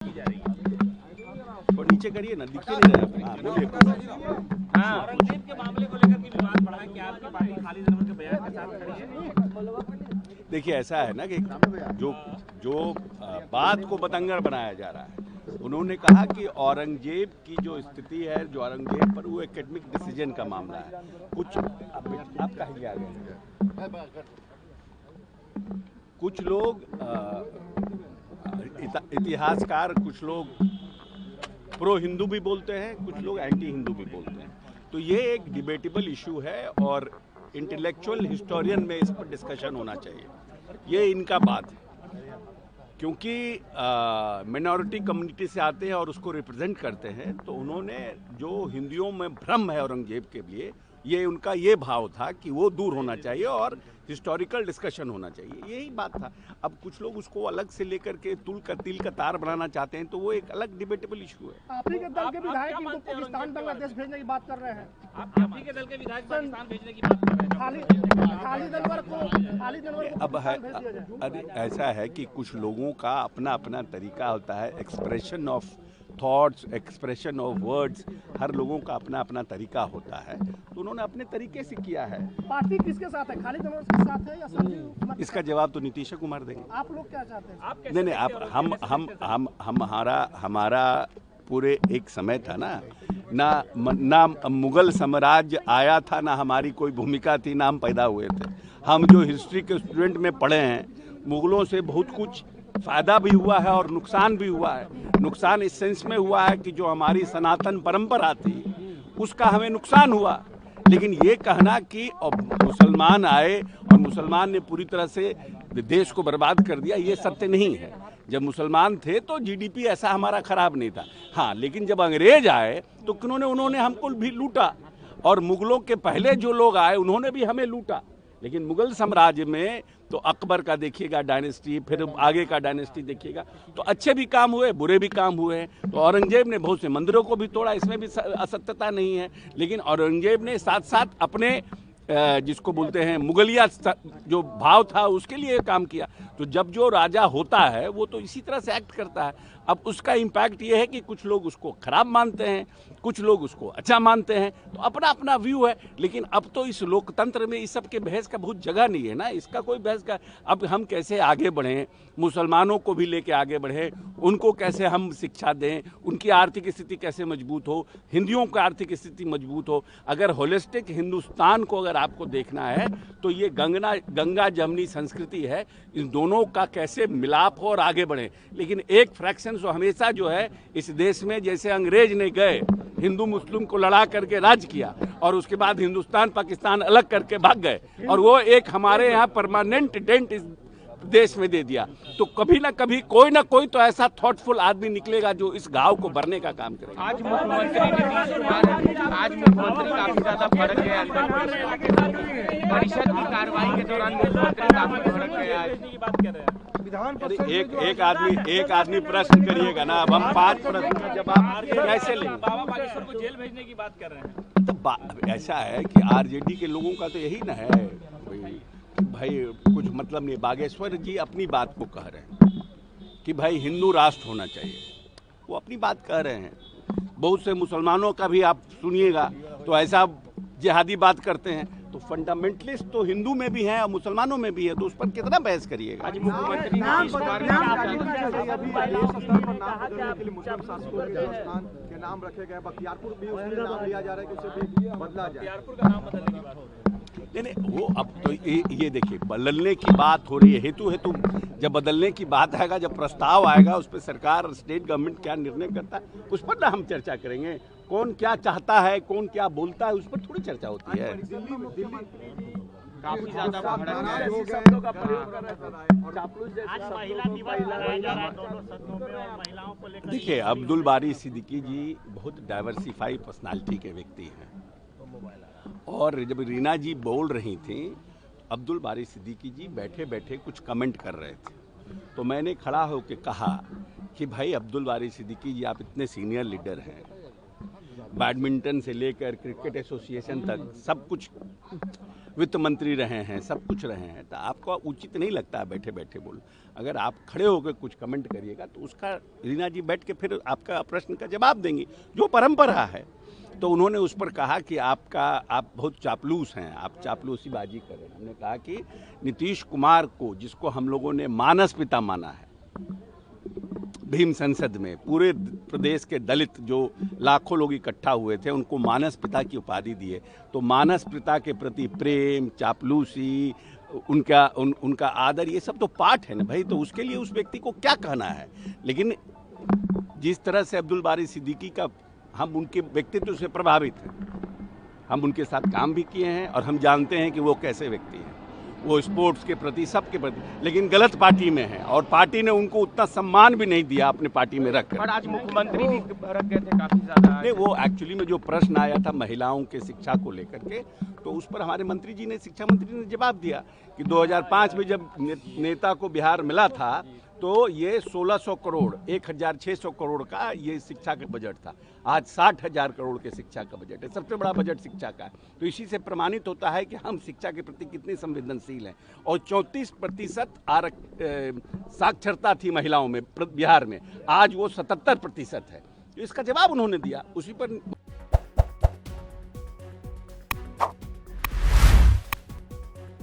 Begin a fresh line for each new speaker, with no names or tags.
की जा रही है।
तो नीचे करिए ना, दिखे नहीं रहा।
हाँ, औरंगजेब के मामले को लेकर के विवाद बढ़ा है कि आपकी पार्टी खालिद अनवर के बयान के साथ खड़ी है।
देखिए, ऐसा है ना कि जो बात को बतंगड़ बनाया जा रहा है, उन्होंने कहा कि औरंगजेब की जो स्थिति है, जो औरंगजेब पर वो एकेडमिक डिसीजन का मामला है। कुछ आप कहेंगे आगे, कुछ लोग इतिहासकार, कुछ लोग प्रो हिंदू भी बोलते हैं, कुछ लोग एंटी हिंदू भी बोलते हैं। तो ये एक डिबेटेबल इशू है और इंटेलेक्चुअल हिस्टोरियन में इस पर डिस्कशन होना चाहिए। ये इनका बात है, क्योंकि मिनॉरिटी कम्युनिटी से आते हैं और उसको रिप्रेजेंट करते हैं। तो उन्होंने जो हिंदुओं में भ्रम है औरंगजेब के लिए, ये उनका ये भाव था कि वो दूर होना चाहिए और हिस्टोरिकल डिस्कशन होना चाहिए, यही बात था। अब कुछ लोग उसको अलग से लेकर के तिल का तार बनाना चाहते हैं, तो वो एक अलग डिबेटेबल इशू है।
आप ही के दल के विधायक इनको पाकिस्तान बांग्लादेश भेजने की बात कर रहे हैं।
आप ही के दल के विधायक पाकिस्तान भेजने की बात कर रहे हैं।
खालिद अनवर को
अब है, अरे ऐसा है कि कुछ लोगों का अपना अपना तरीका होता है, expression of thoughts, expression of words, हर लोगों का अपना अपना तरीका होता है। तो उन्होंने अपने तरीके से किया है।
पार्टी किसके साथ है, खालिद अनवर के साथ है या संजीव कुमार?
इसका जवाब तो नीतीश कुमार देंगे।
आप लोग क्या चाहते हैं?
नहीं, आप हमारा पूरे एक समय था ना मुगल साम्राज्य आया था, ना हमारी कोई भूमिका थी, ना हम पैदा हुए थे। हम जो हिस्ट्री के स्टूडेंट में पढ़े हैं, मुगलों से बहुत कुछ फ़ायदा भी हुआ है और नुकसान भी हुआ है। नुकसान इस सेंस में हुआ है कि जो हमारी सनातन परंपरा थी उसका हमें नुकसान हुआ। लेकिन ये कहना कि मुसलमान आए और मुसलमान ने पूरी तरह से देश को बर्बाद कर दिया, ये सत्य नहीं है। जब मुसलमान थे तो जीडीपी ऐसा हमारा खराब नहीं था। हाँ, लेकिन जब अंग्रेज आए तो उन्होंने हमको भी लूटा, और मुगलों के पहले जो लोग आए उन्होंने भी हमें लूटा। लेकिन मुगल साम्राज्य में तो अकबर का देखिएगा डायनेस्टी, फिर आगे का डायनेस्टी देखिएगा, तो अच्छे भी काम हुए, बुरे भी काम हुए। तो औरंगजेब ने बहुत से मंदिरों को भी तोड़ा, इसमें भी असत्यता नहीं है। लेकिन औरंगजेब ने साथ साथ अपने जिसको बोलते हैं मुगलिया जो भाव था उसके लिए काम किया। तो जब जो राजा होता है वो तो इसी तरह से एक्ट करता है। अब उसका इम्पैक्ट ये है कि कुछ लोग उसको खराब मानते हैं, कुछ लोग उसको अच्छा मानते हैं, तो अपना अपना व्यू है। लेकिन अब तो इस लोकतंत्र में इस सब के बहस का बहुत जगह नहीं है ना, इसका कोई बहस का। अब हम कैसे आगे बढ़ें, मुसलमानों को भी लेके आगे बढ़ें, उनको कैसे हम शिक्षा दें, उनकी आर्थिक स्थिति कैसे मजबूत हो, हिंदुओं की आर्थिक स्थिति मजबूत हो। अगर होलिस्टिक हिंदुस्तान को अगर आपको देखना है तो ये गंगा जमनी संस्कृति है, इन दोनों का कैसे मिलाप हो और आगे बढ़े। लेकिन एक फ्रैक्शन जो हमेशा जो है इस देश में, जैसे अंग्रेज ने गए हिंदू मुस्लिम को लड़ा करके राज किया और उसके बाद हिंदुस्तान पाकिस्तान अलग करके भाग गए, और वो एक हमारे यहाँ परमानेंट डेंट इस देश में दे दिया। तो कभी ना कभी कोई ना कोई तो ऐसा थॉटफुल आदमी निकलेगा जो इस घाव को भरने का काम करेगा।
आज मुख्यमंत्री काफी ज्यादा भड़क गए, परिषद की कार्रवाई के दौरान मुख्यमंत्री काफी भड़क गए।
एक आदमी प्रश्न करिएगा ना, अब हम 5 प्रश्न का जवाब कैसे लेंगे?
बाबा बागेश्वर को जेल भेजने की बात कर रहे हैं।
तो ऐसा है कि आरजेडी के लोगों का तो यही ना है भाई, कुछ मतलब नहीं। बागेश्वर जी अपनी बात को कह रहे हैं कि भाई हिंदू राष्ट्र होना चाहिए, वो अपनी बात कह रहे हैं। बहुत से मुसलमानों का भी आप सुनिएगा तो ऐसा जिहादी बात करते हैं। तो फंडामेंटलिस्ट तो हिंदू में भी हैं और मुसलमानों में भी है, तो उस पर कितना बहस करिएगा?
आज मुख्यमंत्री
नाम रखे गए, बख्तियारपुर भी उसमें नाम लिया जा रहा है कि उसे भी बदला जाए।
बख्तियारपुर का नाम बदलने की बात हो रही है।
नहीं, वो अब तो ये देखिए, बदलने की बात हो रही है। हेतु जब बदलने की बात आएगा, जब प्रस्ताव आएगा, उस पर सरकार, स्टेट गवर्नमेंट क्या निर्णय करता है उस पर ना हम चर्चा करेंगे। कौन क्या चाहता है, कौन क्या बोलता है, उस पर थोड़ी चर्चा होती है।
काफी ज्यादा
शब्दों का प्रयोग कर रहे हैं।
देखिए, अब्दुल बारी सिद्दीकी जी बहुत डाइवर्सिफाई पर्सनालिटी के व्यक्ति हैं, और जब रीना जी बोल रही थी, अब्दुल बारी सिद्दीकी जी बैठे बैठे कुछ कमेंट कर रहे थे, तो मैंने खड़ा होकर कहा कि भाई अब्दुल बारी सिद्दीकी जी, आप इतने सीनियर लीडर हैं, बैडमिंटन से लेकर क्रिकेट एसोसिएशन तक सब कुछ, वित्त मंत्री रहे हैं, सब कुछ रहे हैं, तो आपको उचित नहीं लगता है बैठे बैठे बोलो। अगर आप खड़े होकर कुछ कमेंट करिएगा तो उसका रीना जी बैठ के फिर आपका प्रश्न का जवाब देंगी, जो परंपरा है। तो उन्होंने उस पर कहा कि आप बहुत चापलूस हैं, आप चापलूसी बाजी करें। हमने कहा कि नीतीश कुमार को, जिसको हम लोगों ने मानस पिता माना है, भीम संसद में पूरे प्रदेश के दलित जो लाखों लोग इकट्ठा हुए थे उनको मानस पिता की उपाधि दिए, तो मानस पिता के प्रति प्रेम, चापलूसी, उनका आदर, ये सब तो पाठ है ना भाई। तो उसके लिए उस व्यक्ति को क्या कहना है। लेकिन जिस तरह से अब्दुल बारी सिद्दीकी का, हम उनके व्यक्तित्व से प्रभावित हैं, हम उनके साथ काम भी किए हैं और हम जानते हैं कि वो कैसे व्यक्ति हैं। वो स्पोर्ट्स के प्रति, सबके प्रति, लेकिन गलत पार्टी में है और पार्टी ने उनको उतना सम्मान भी नहीं दिया अपने पार्टी में रखकर।
पर आज मुख्यमंत्री भी रख गए थे काफी ज्यादा।
नहीं, वो एक्चुअली में जो प्रश्न आया था महिलाओं के शिक्षा को लेकर के, तो उस पर हमारे मंत्री जी ने, शिक्षा मंत्री ने जवाब दिया कि 2005 में जब नेता को बिहार मिला था तो ये 1600 करोड़, 1600 करोड़ का ये शिक्षा का बजट था। आज 60,000 करोड़ के शिक्षा का बजट है, सबसे बड़ा बजट शिक्षा का है। तो इसी से प्रमाणित होता है कि हम शिक्षा के प्रति कितने संवेदनशील हैं। और 34% साक्षरता थी महिलाओं में बिहार में, आज वो 77% है। तो इसका जवाब उन्होंने दिया, उसी पर